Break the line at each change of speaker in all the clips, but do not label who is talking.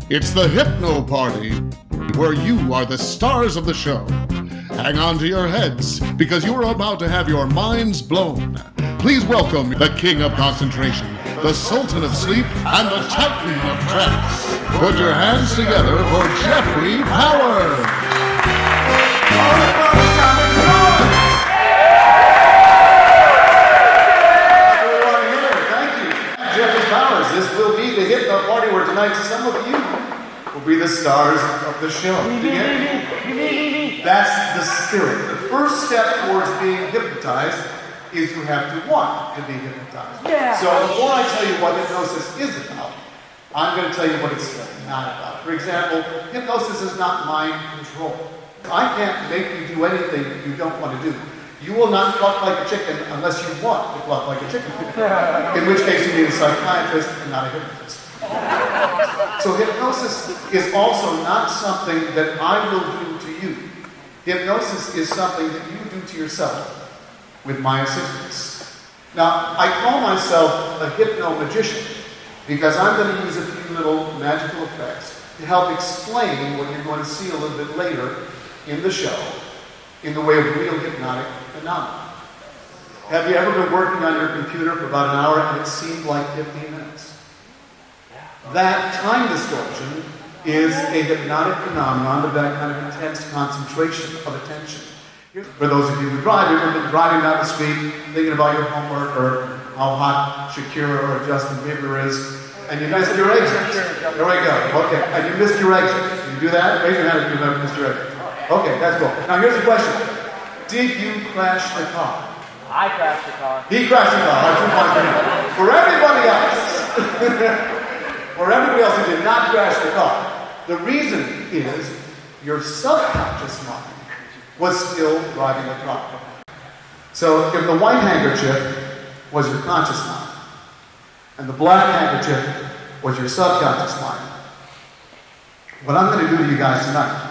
It's the Hypno Party, where you are the stars of the show. Hang on to your heads, because you are about to have your minds blown. Please welcome the King of Concentration, the Sultan of Sleep, and the Titan of Trance. Put your hands together for Jeffery Powers.
This will be the Hypno Party where tonight some of you will be the stars of the show. That's the spirit. The first step towards being hypnotized is you have to want to be hypnotized. Yeah. So before I tell you what hypnosis is about, I'm going to tell you what it's not about. For example, hypnosis is not mind control. I can't make you do anything that you don't want to do. You will not cluck like a chicken unless you want to cluck like a chicken. In which case you need a psychiatrist and not a hypnotist. So hypnosis is also not something that I will do to you. Hypnosis is something that you do to yourself with my assistance. Now, I call myself a hypno-magician because I'm going to use a few little magical effects to help explain what you're going to see a little bit later in the show in the way of real hypnotic phenomena. Have you ever been working on your computer for about an hour and it seemed like 15 minutes? That time distortion is a hypnotic phenomenon of that kind of intense concentration of attention. For those of you who drive, you've been driving down the street thinking about your homework or how hot Shakira or Justin Bieber is, and you missed your exit. There we go. Okay, and you missed your exit. Can you do that? Raise your hand if you missed your exit. Okay, that's cool. Now here's the question. Did you crash the car?
I crashed the car.
He crashed the car. All right, 2 points for him. For everybody else who did not crash the car, the reason is your subconscious mind was still driving the car. So if the white handkerchief was your conscious mind, and the black handkerchief was your subconscious mind, what I'm going to do to you guys tonight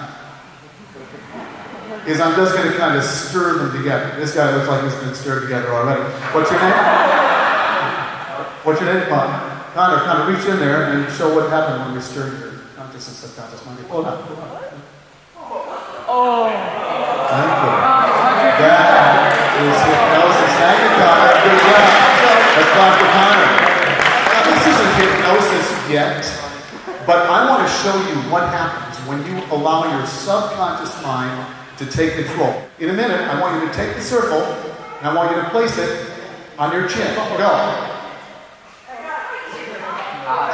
is I'm just going to kind of stir them together. This guy looks like he's been stirred together already. What's your name? What's your name? Connor, kind of reach in there and show what happened when we stirred your conscious and subconscious mind. Pull it out.
Oh.
Thank you. That is hypnosis. Thank you, Connor. Good job. That's Dr. Connor. Now, this isn't hypnosis yet, but I want to show you what happens when you allow your subconscious mind to take control. In a minute, I want you to take the circle, and I want you to place it on your chin. Go.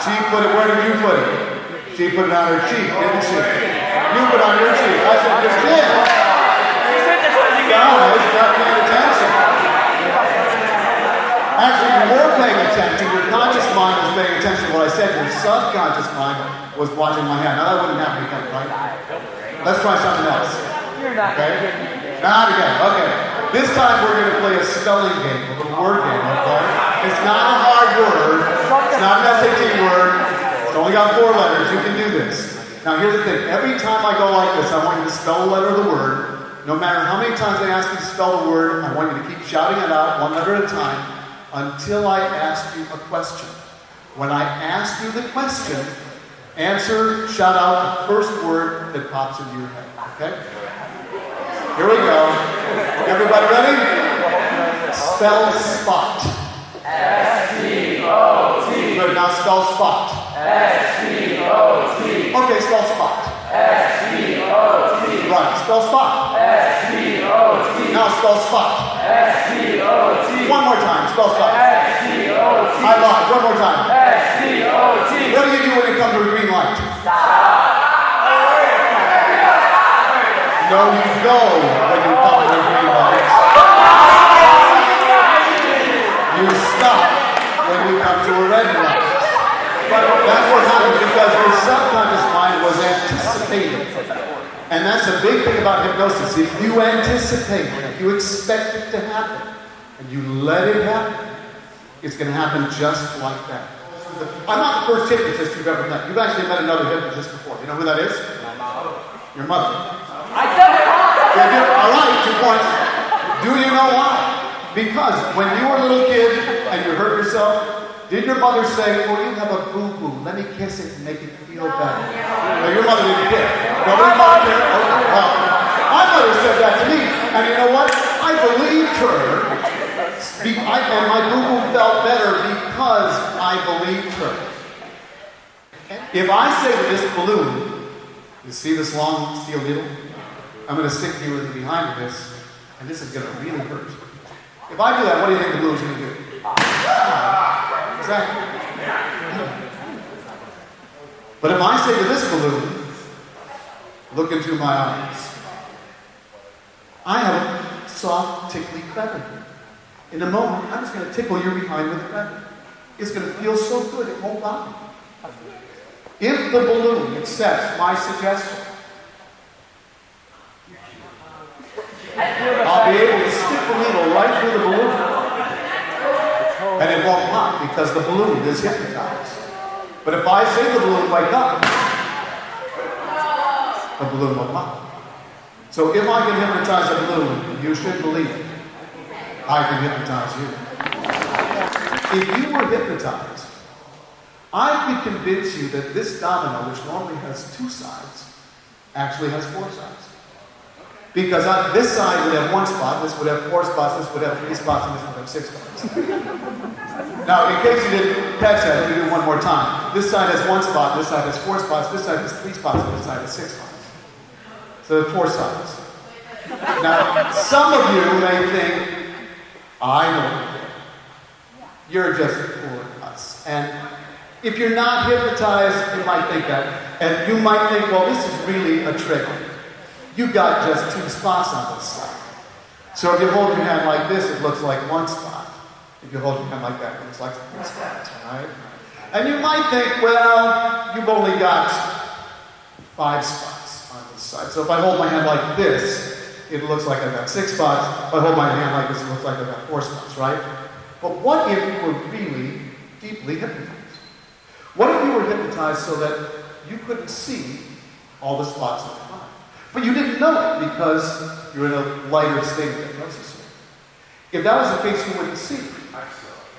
She put it, where did you put it? She put it on her cheek, didn't she? You put it on your cheek. I said your chin. Guys, not paying attention. Actually, you were paying attention. Your conscious mind was paying attention to what I said. Your subconscious mind was watching my hand. Now that wouldn't happen again, right? Let's try something else. Okay? Not again. Okay. This time we're going to play a spelling game, a little word game, okay? It's not a hard word. It's not an SAT word. It's only got 4 letters. You can do this. Now here's the thing. Every time I go like this, I want you to spell the letter of the word. No matter how many times I ask you to spell the word, I want you to keep shouting it out 1 letter at a time until I ask you a question. When I ask you the question, answer, shout out the first word that pops into your head. Okay? Here we go. Everybody ready? Spell spot. S-P-O-T. Good, now spell spot. S-P-O-T. Okay, spell spot. S-P-O-T. Right, spell spot. S-P-O-T. Now spell spot. S-P-O-T. One more time, spell spot. S-P-O-T. I lied, one more time. S-P-O-T. What do you do when it comes to a green light? Stop. No, you go when you come to a green light. You stop when you come to a red light. But that's what happens because your subconscious mind was anticipating. And that's a big thing about hypnosis. If you anticipate, if you expect it to happen, and you let it happen, it's going to happen just like that. I'm not the first hypnotist you've ever met. You've actually met another hypnotist before. You know who that is?
My mom.
Your mother.
I said it wrong.
All right, 2 points. Do you know why? Because when you were a little kid and you hurt yourself, did your mother say, "Oh, you have a boo-boo, let me me kiss it and make it feel better. Now, your mother didn't care. Nobody's mother cared. Okay, well, my mother said that to me. And you know what? I believed her. And my boo-boo felt better because I believed her. If I say to this balloon, you see this long steel needle? I'm going to stick you in the behind of this, and this is going to really hurt. If I do that, what do you think the balloon's going to do? Exactly. But if I say to this balloon, look into my eyes, I have a soft, tickly feather. In a moment, I'm just going to tickle your behind with a feather. It's going to feel so good, it won't bother me. If the balloon accepts my suggestion, I'll be able to stick the needle right through the balloon. And it won't pop because the balloon is hypnotized. But if I say the balloon, wake up, the balloon will pop. So if I can hypnotize a balloon, you should believe it. I can hypnotize you. If you were hypnotized, I could convince you that this domino, which normally has 2 sides, actually has 4 sides. Because this side would have 1 spot, this would have 4 spots, this would have 3 spots, and this would have 6 spots. Now, in case you didn't catch that, let me do it one more time. This side has 1 spot, this side has 4 spots, this side has 3 spots, and this side has 6 spots. So there are 4 sides. Now, some of you may think, I know you're just fooling us. And if you're not hypnotized, you might think that. And you might think, well, this is really a trick. You got just 2 spots on this side. So if you hold your hand like this, it looks like 1 spot. If you hold your hand like that, it looks like 3 spots, right? And you might think, well, you've only got 5 spots on this side. So if I hold my hand like this, it looks like I've got 6 spots. If I hold my hand like this, it looks like I've got 4 spots, right? But what if you were really deeply hypnotized? What if you were hypnotized so that you couldn't see all the spots of the mind? But you didn't know it because you're in a lighter state of hypnosis. If that was the case, you wouldn't see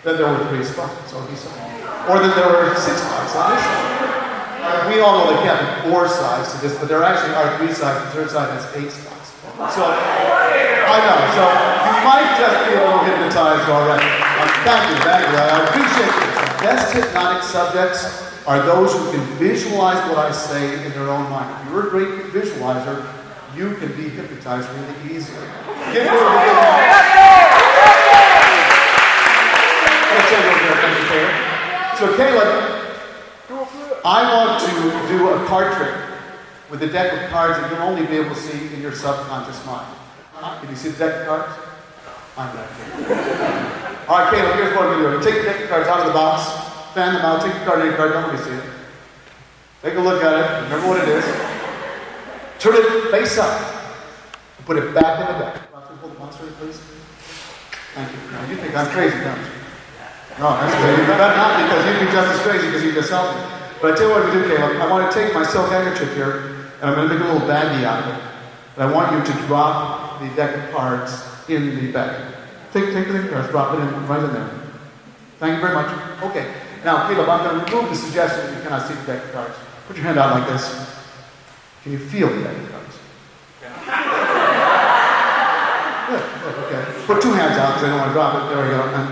that there were 3 spots on this side. Or that there were 6 spots on this side. We all know there can't be 4 sides to this, but there actually are 3 sides. The third side has 8 spots. So, I know. So, you might just be a little hypnotized already. Thank you. I appreciate it. The best hypnotic subjects are those who can visualize what I say in their own mind. If you're a great visualizer, you can be hypnotized really easily. Give me a big hand. So, Caleb, I want to do a card trick with a deck of cards that you'll only be able to see in your subconscious mind. Can you see the deck of cards? I'm not kidding. All right, Caleb, here's what we're going to do. Take the deck of cards out of the box, fan them out, take the card, any card, don't let me see it. Take a look at it, remember what it is. Turn it face up, and put it back in the deck. Hold the monster, please. Thank you. Now, you think I'm crazy, don't you? No, that's crazy. But not because you'd be just as crazy because you just helped me. But I tell you what we do, Caleb. I want to take my silk handkerchief here, and I'm going to make a little baggie out of it. And I want you to drop the deck of cards in the bag. Take the cards, drop it in, right in there. Thank you very much. Okay. Now, Caleb, I'm going to remove the suggestion that you cannot see the deck of cards. Put your hand out like this. Can you feel the deck of cards? Good, okay. Put 2 hands out because I don't want to drop it. There we go. And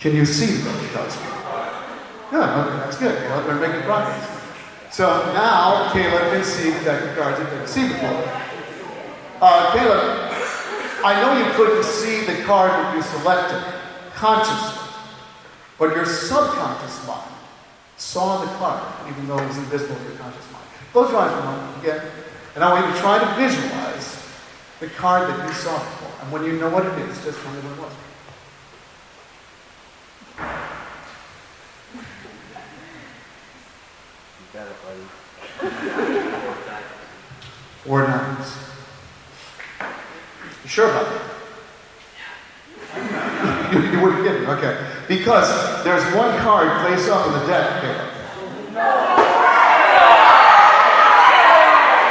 can you see the deck of cards? Good, okay, that's good. Caleb, we're making progress. So now, Caleb can see the deck of cards he couldn't see before. Caleb, I know you couldn't see the card that you selected consciously, but your subconscious mind saw the card, even though it was invisible to your conscious mind. Close your eyes for a moment again, and I want you to try to visualize the card that you saw before. And when you know what it is, just tell me what it was.
You got it, buddy.
4 9s. You sure about that? You wouldn't get it, okay. Because there's 1 card face up in the deck, Caleb.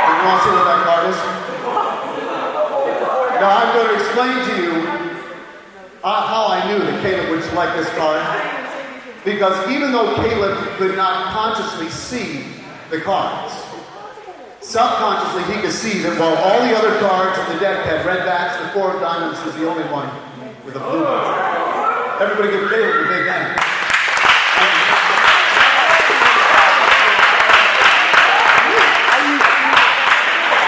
You want to see what that card is? Now I'm going to explain to you how I knew that Caleb would select this card. Because even though Caleb could not consciously see the cards, subconsciously he could see that while all the other cards on the deck had red backs, the 4 of diamonds was the only one with a blue one. Everybody give Caleb a big hand.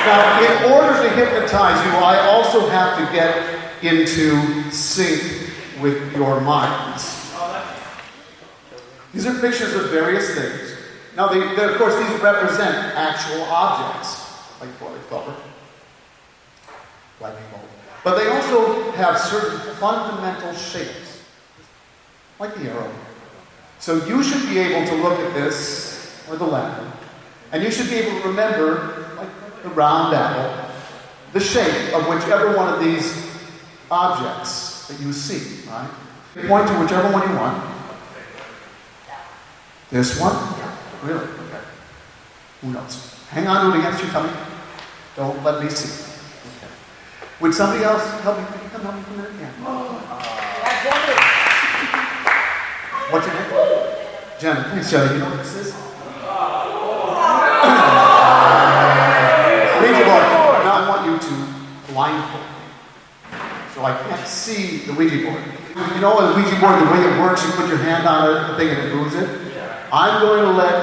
Now, in order to hypnotize you, I also have to get into sync with your minds. These are pictures of various things. Now, of course, these represent actual objects, like toilet paper, lightning bolt. But they also have certain fundamental shapes, like the arrow. So you should be able to look at this, or the lamp, and you should be able to remember, like the round apple, the shape of whichever one of these objects that you see, right? You point to whichever one you want. This one? Really? Okay. Who knows? Hang on to it against your tummy. Don't let me see. Okay. Would somebody else help me? Come help me for a minute? Yeah. What's your name? Jen. Please, Jen. You know what this is? Ouija board. Now I want you to blindfold me, so I can't see the Ouija board. You know a Ouija board, the way it works, you put your hand on the thing and it moves it? I'm going to let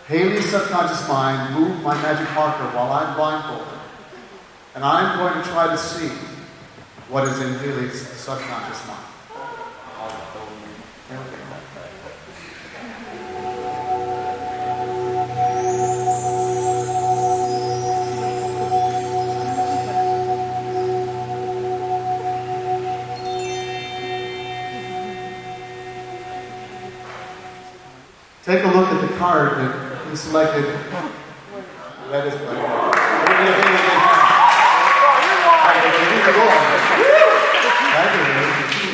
Haley's subconscious mind move my magic marker while I'm blindfolded. And I'm going to try to see what is in Haley's subconscious mind. Take a look at the card that you selected. That is playing.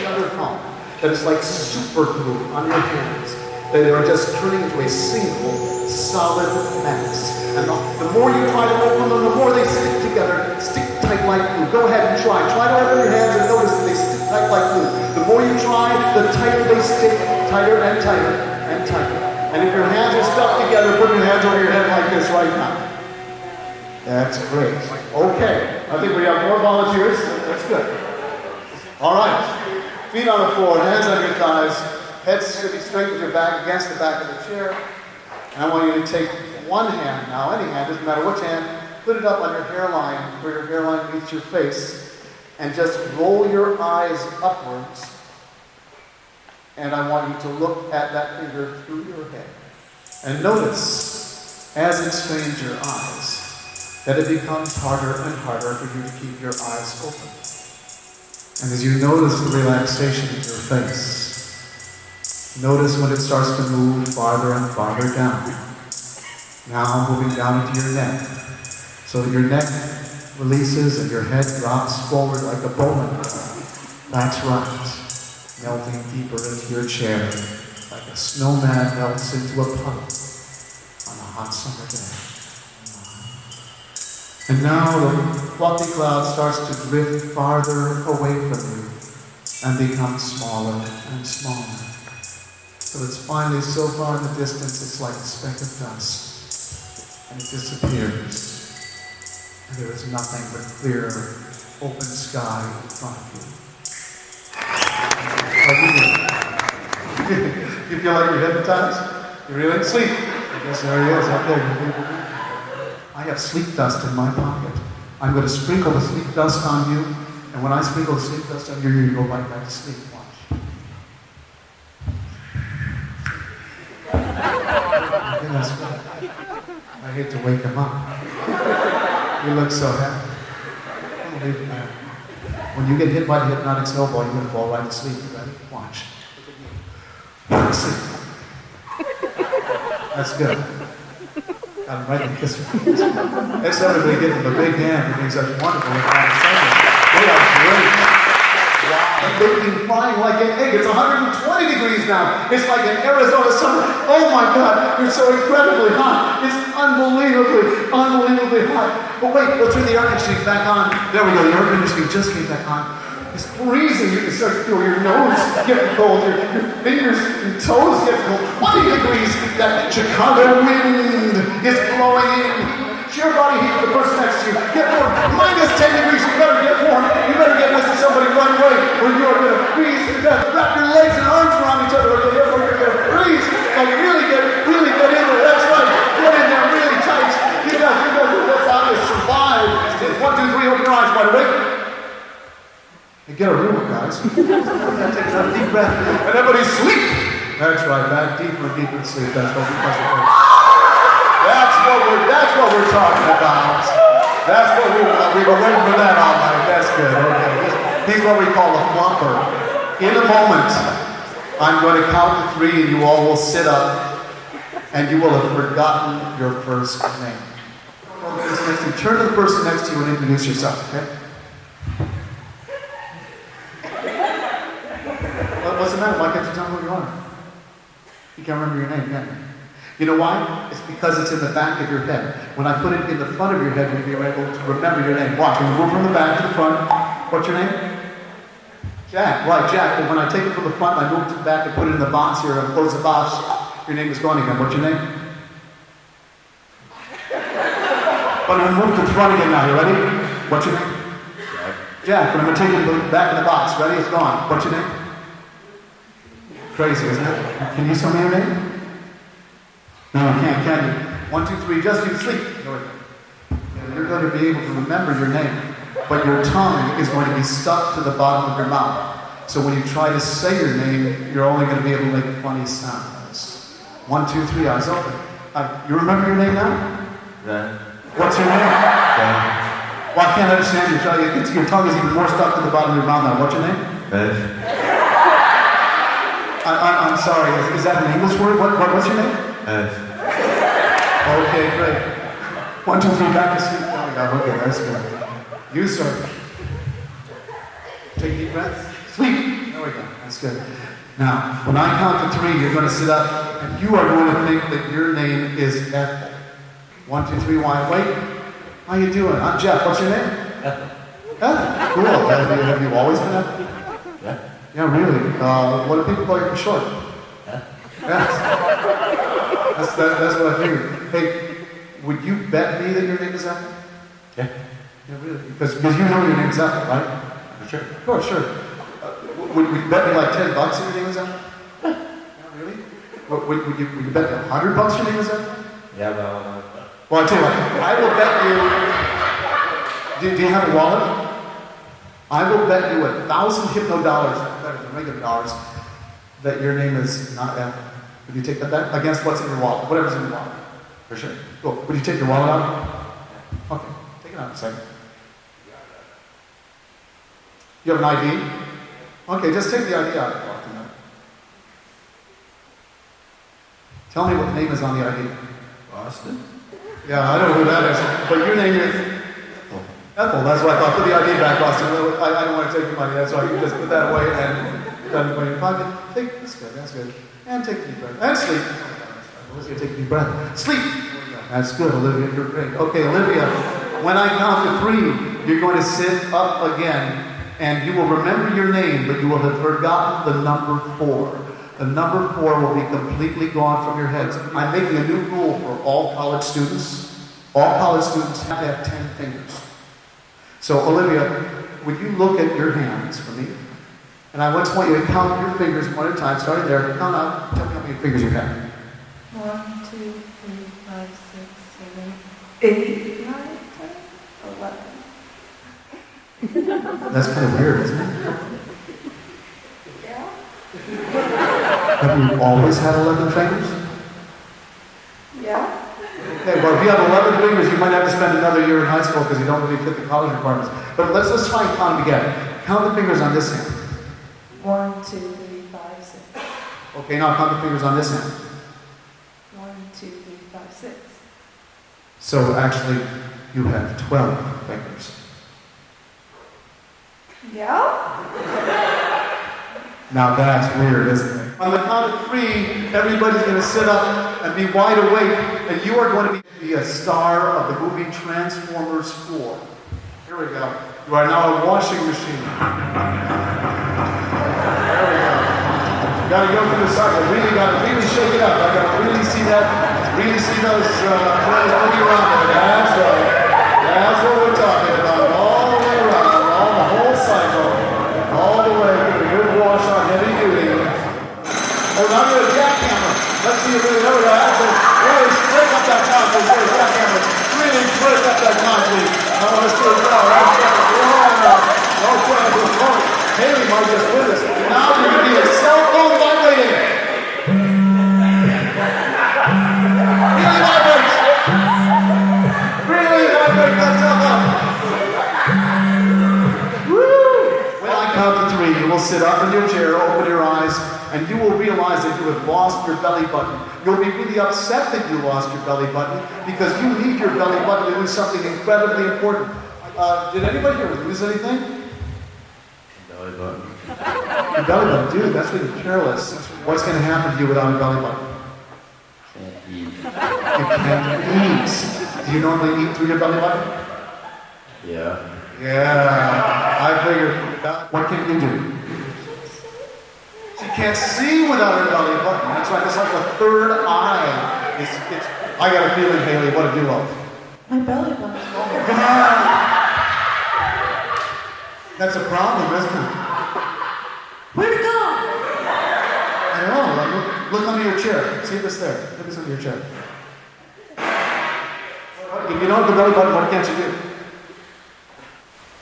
Another palm that is like super glue on your hands. They are just turning into a single solid mass. And the more you try to open them, the more they stick together, stick tight like glue. Go ahead and try. Try to open your hands and notice that they stick tight like glue. The more you try, the tighter they stick, tighter and tighter and tighter. And if your hands are stuck together, put your hands over your head like this right now. That's great. Okay. I think we have more volunteers. That's good. All right. Feet on the floor, hands on your thighs. Head should be straight with your back against the back of the chair. And I want you to take one hand now, any hand, doesn't matter which hand, put it up on your hairline, where your hairline meets your face, and just roll your eyes upwards. And I want you to look at that finger through your head. And notice, as it strains your eyes, that it becomes harder and harder for you to keep your eyes open. And as you notice the relaxation in your face, notice when it starts to move farther and farther down. Now moving down into your neck, so that your neck releases and your head drops forward like a bowling ball. That's right. Melting deeper into your chair, like a snowman melts into a puddle on a hot summer day. And now the fluffy cloud starts to drift farther away from you and become smaller and smaller. Till it's finally so far in the distance it's like a speck of dust. And it disappears. And there is nothing but clear, open sky in front of you. You feel like you're hypnotized? You're really asleep? I guess there he is up there. I have sleep dust in my pocket. I'm going to sprinkle the sleep dust on you, and when I sprinkle the sleep dust on you, you go right back to sleep. Watch. Yeah, that's good. I hate to wake him up. You look so happy. Don't believe it, man. When you get hit by the hypnotic snowball, you're going to fall right to sleep. You ready? Watch. Sleep. That's good. Got him right in the kiss. Let's everybody give them a big hand for being such wonderful and fine assignments. They are great. Wow. Looking flying like an egg. It's 120 degrees now. It's like an Arizona summer. Oh my God, you're so incredibly hot. It's unbelievably hot. But wait, let's turn the air conditioning back on. There we go, the air conditioning just came back on. It's freezing. You can start to feel your nose getting cold, your fingers and toes getting cold. 20 degrees. That Chicago wind is blowing in. Your body heat for the person next to you. Get warm. Minus 10 degrees. You better get warm. You better get next to somebody right away, or you are going to freeze to death. Wrap your legs and arms around each other, or you're going to freeze. And really get in there. That's right. Get in there really tight. You guys, that's how you survive. 1, 2, 3. Open your eyes wide awake. And get a room, guys. Take a deep breath. And everybody sleep. That's right. Back deeper and deeper in sleep. That's what we That's what we're talking about. That's what we were waiting for that all night. That's good. Okay. Here's what we call a flumper. In a moment, I'm going to count to 3 and you all will sit up and you will have forgotten your first name. Turn to the person next to you and introduce yourself, okay? What's the matter? Why can't you tell me who you are? You can't remember your name, can you? You know why? It's because it's in the back of your head. When I put it in the front of your head, you'll be able to remember your name. Watch, we move from the back to the front. What's your name? Jack. Right, Jack. But when I take it from the front, I move to the back and put it in the box here and close the box. Your name is gone again. What's your name? But I'm going to move to the front again now. You ready? What's your name? Jack. But I'm going to take it back in the box. Ready? It's gone. What's your name? Crazy, isn't it? Can you tell me your name? No, you can't, can you? 1, 2, 3, just you sleep. You're going to be able to remember your name, but your tongue is going to be stuck to the bottom of your mouth. So when you try to say your name, you're only going to be able to make funny sounds. 1, 2, 3, eyes open. You remember your name now?
Yeah.
What's your name?
Yeah.
Well, I can't understand you. Your tongue is even more stuck to the bottom of your mouth now. What's your name? I'm sorry. Is that an English word? What's your name? Okay, great. 1, 2, 3, back to sleep. Oh my God, okay, that's good. You, sir. Take a deep breath. Sleep. There we go. That's good. Now, when I count to 3, you're going to sit up, and you are going to think that your name is Ethel. 1, 2, 3, wide awake. How you doing? I'm Jeff. What's your name? Ethel. Ethel. Cool. Have you always been Ethel?
Yeah.
Yeah, really. What do people call you for short?
Yeah.
Yes. That's what I figured. Hey, would you bet me that your name is Ethel?
Yeah.
Yeah, really? Because you know your name is Ethel, right?
Sure.
Of course, sure. Would you bet me like $10 if your name was Ethel? Yeah, really? Would you bet me $100 your name was Ethel?
Yeah,
Well, I'll tell you what. I will bet you. Do you have a wallet? I will bet you 1,000 hypno dollars, better than regular dollars, that your name is not Ethel. Would you take that bet against what's in your wallet? Whatever's in your wallet. For sure. Cool. Would you take your wallet out? Okay. Take it out in a second. You have an ID? Okay, just take the ID out. Tell me what name is on the ID.
Boston?
Yeah, I don't know who that is. But your name is Ethel. That's what I thought. Put the ID back, Austin. I don't want to take your money. That's why you just put that away and put that in your pocket. That's good. That's good. And take a deep breath. And sleep. Olivia, take a deep breath. Sleep. That's good, Olivia. You're great. Okay, Olivia, when I count to 3, you're going to sit up again, and you will remember your name, but you will have forgotten the number 4. The number 4 will be completely gone from your heads. I'm making a new rule for all college students. All college students have to have 10 fingers. So, Olivia, would you look at your hands for me? And I just want you to count your fingers one at a time. Starting there, count out. Tell me how many fingers you have.
1, 2, 3, 5, 6, 7, 8, 9, 10, 11.
That's kind of weird, isn't it?
Yeah.
Have you always had 11 fingers?
Yeah.
Okay, well, if you have 11 fingers, you might have to spend another year in high school because you don't really fit the college requirements. But let's try and count them together. Count the fingers on this hand.
1, 2, 3, 5, 6.
Okay, now count the fingers on this hand.
1, 2, 3, 5, 6.
So actually, you have 12 fingers.
Yeah?
Now that's weird, isn't it? On the count of 3, everybody's going to sit up and be wide awake, and you are going to be a star of the movie Transformers 4. Here we go. You are now a washing machine. Gotta go through the cycle. Really gotta shake it up. I gotta really see that, really see those clothes moving around there. That's right. That's what we're talking about. All the way around, all the whole cycle. All the way. Give a good wash on heavy duty. Oh, now you're a jackhammer. Let's see if really, there we go. That's it. Really break up that concrete. There's a jackhammer. Really break up that concrete. I want to see it go. That's it. Haley might just win this. Now you're going to be a cell phone vibrating. Really vibrates. Really vibrate that cell phone. Woo! When I count to 3, you will sit up in your chair, open your eyes, and you will realize that you have lost your belly button. You'll be really upset that you lost your belly button because you need your belly button to do something incredibly important. Did anybody here lose anything?
Belly button.
Your belly button, dude, that's when you're careless. What's going to happen to you without a belly button?
Can't eat.
You can't eat. Do you normally eat through your belly button?
Yeah.
Yeah, I figured that. What can you do? She can't see without her belly button. That's right, it's like the third eye. I got a feeling, Haley, what a duo.
My belly button.
Yeah. That's a problem, isn't it?
Where'd it go?
I know. Like, look under your chair. See if it's there. Look it's under your chair. If you don't have the belly button, what can't you do?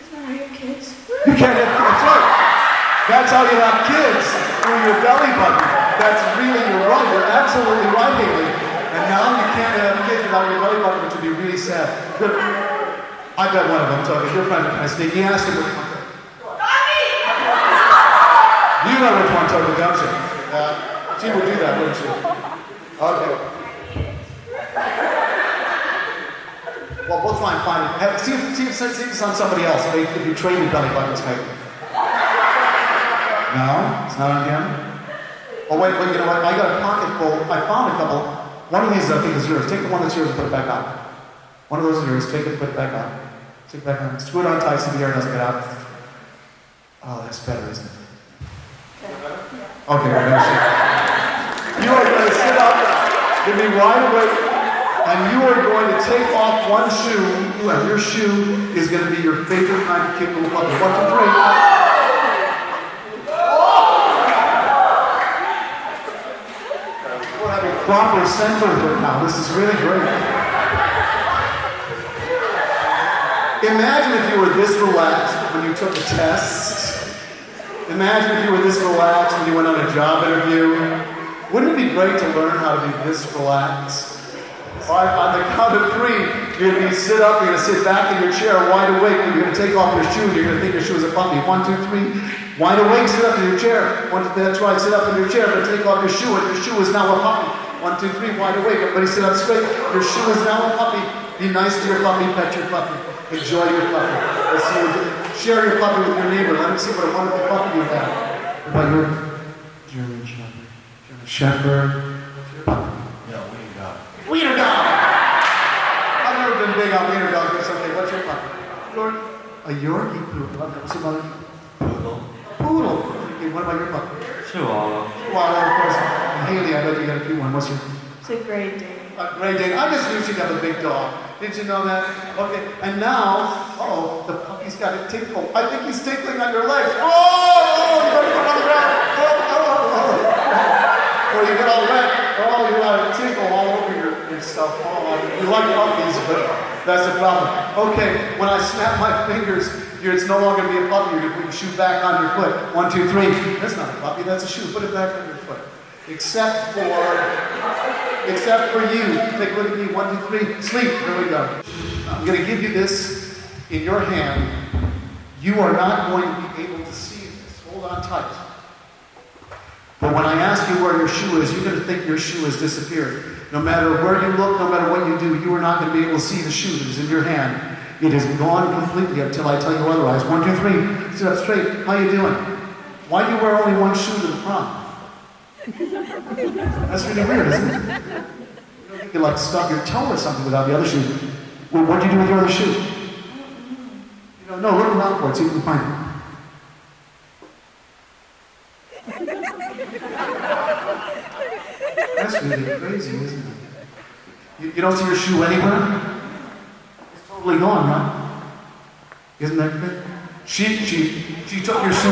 Is that your kids?
You can't have kids. That's right. That's how you have kids. Through your belly button. That's really, you're right. You're absolutely right, Haley. And now you can't have kids without your belly button, which would be really sad. Good. I bet one of them told me, your friend kind of sneaky. He asked him which one. You know which one told me, don't you? She would do that, wouldn't she? Okay. Well, we'll try and find it. See if it's on somebody else. If you trade your belly buttons, maybe. No? It's not on him? Oh, wait, you know what? I got a pocket full. I found a couple. One of these, I think, is yours. Take the one that's yours and put it back on. One of those is yours. Take it and put it back on. Take it back on. Screw it on tight so the air doesn't get out. Oh, that's better, isn't it? Okay, we're going to sit. You are going to sit up, give me wide awake, and you are going to take off one shoe, and your shoe is going to be your favorite kind of kick little puppy. 1, 2, 3. We're having proper center here now. This is really great. Imagine if you were this relaxed when you took a test. Imagine if you were this relaxed when you went on a job interview. Wouldn't it be great to learn how to be this relaxed? All right, on the count of 3, you're going to sit up, you're going to sit back in your chair wide awake, and you're going to take off your shoe, you're going to think your shoe is a puppy. 1, 2, 3, wide awake, sit up in your chair. That's right, sit up in your chair, but take off your shoe, and your shoe is now a puppy. 1, 2, 3, wide awake, everybody sit up straight. Your shoe is now a puppy. Be nice to your puppy, pet your puppy. Enjoy your puppy. Let's see what you share your puppy with your neighbor. Let him see what a wonderful puppy you have. What about your German Shepherd? German Shepherd? What's your puppy?
Yeah, wiener dog.
Wiener dog! I've never been big on wiener dogs, but it's okay. What's your puppy? A Yorkie poodle. What's your mother?
Poodle.
Poodle. Okay, what about your puppy?
Chihuahua.
Chihuahua, of course. And Haley, I bet you got a cute one. What's your?
It's a Great Dane.
A Great Dane. I just knew she'd have a big dog. Did you know that? Okay, and now, the puppy's got a tickle. I think he's tickling on your legs. Oh, you got to come on the ground. Oh, you got all wet. Oh, you got a tickle all over your stuff. Oh, you like puppies, but that's the problem. Okay, when I snap my fingers, it's no longer going to be a puppy. You're going to put your shoe back on your foot. 1, 2, 3. That's not a puppy, that's a shoe. Put it back on your foot. Except for you. Take a look at me. 1, 2, 3. Sleep. Here we go. I'm going to give you this in your hand. You are not going to be able to see this. Hold on tight. But when I ask you where your shoe is, you're going to think your shoe has disappeared. No matter where you look, no matter what you do, you are not going to be able to see the shoe that is in your hand. It is gone completely until I tell you otherwise. 1, 2, 3. Sit up straight. How you doing? Why do you wear only one shoe to the prom? That's really weird, isn't it? You could like stub your toe or something without the other shoe. Well, what do you do with your other shoe? You don't know. Look around for it. See if you can find it. That's really crazy, isn't it? You don't see your shoe anywhere? It's totally gone, right? Isn't that good? She took your shoe.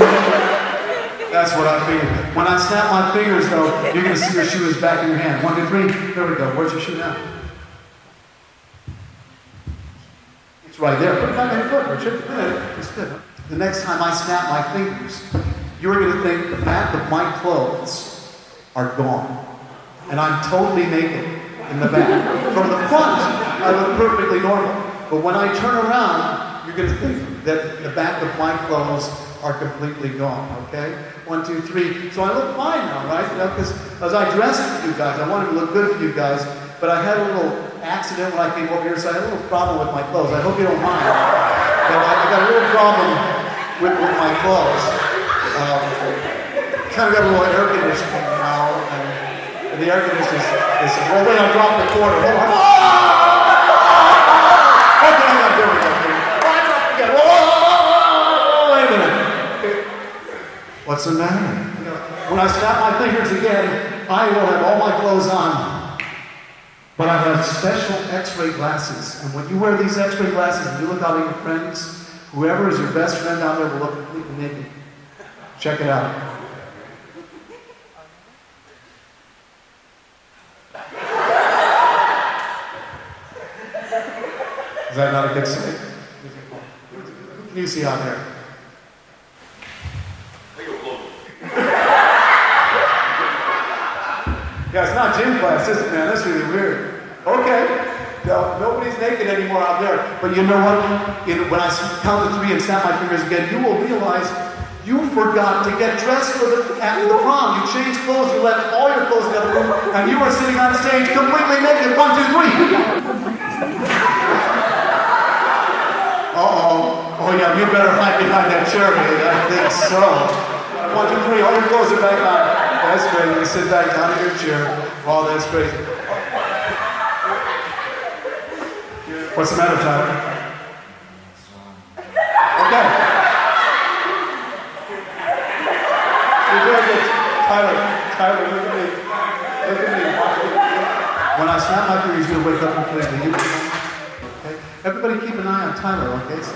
That's what I figured. When I snap my fingers, though, you're going to see your shoe is back in your hand. 1, 2, 3. There we go. Where's your shoe now? It's right there. Put it on your foot, Richard. It's good. The next time I snap my fingers, you're going to think the back of my clothes are gone. And I'm totally naked in the back. From the front, I look perfectly normal. But when I turn around, you're going to think that the back of my clothes are completely gone, okay? 1, 2, 3. So I look fine now, right? Because as I dressed for you guys, I wanted to look good for you guys, but I had a little accident when I came over here, so I had a little problem with my clothes. I hope you don't mind. But I got a little problem with my clothes. Kind of got a little air conditioning now, and the air conditioner is well, wait, I dropped the quarter. Hold on. Okay, there we go. Wait a minute. What's the matter? When I snap my fingers again, I will have all my clothes on. But I have special x-ray glasses. And when you wear these x-ray glasses and you look out at your friends, whoever is your best friend out there will look completely naked. Check it out. Is that not a good sight? Who can you see out there? Yeah, it's not gym class, is it, man? That's really weird. Okay. No, nobody's naked anymore out there. But you know what? When I count to 3 and snap my fingers again, you will realize you forgot to get dressed after the prom. You changed clothes, you left all your clothes in the other room, and you were sitting on stage completely naked. 1, 2, 3. Oh yeah, you better hide behind that chair, man. I think so. 1, 2, 3, all your clothes are back on. That's great. You sit back down in your chair. Oh, that's great. What's the matter, Tyler? Okay. You're doing good. Tyler, look at me. Look at me. When I snap my fingers, you'll wake up completely. Okay? Everybody keep an eye on Tyler, okay? So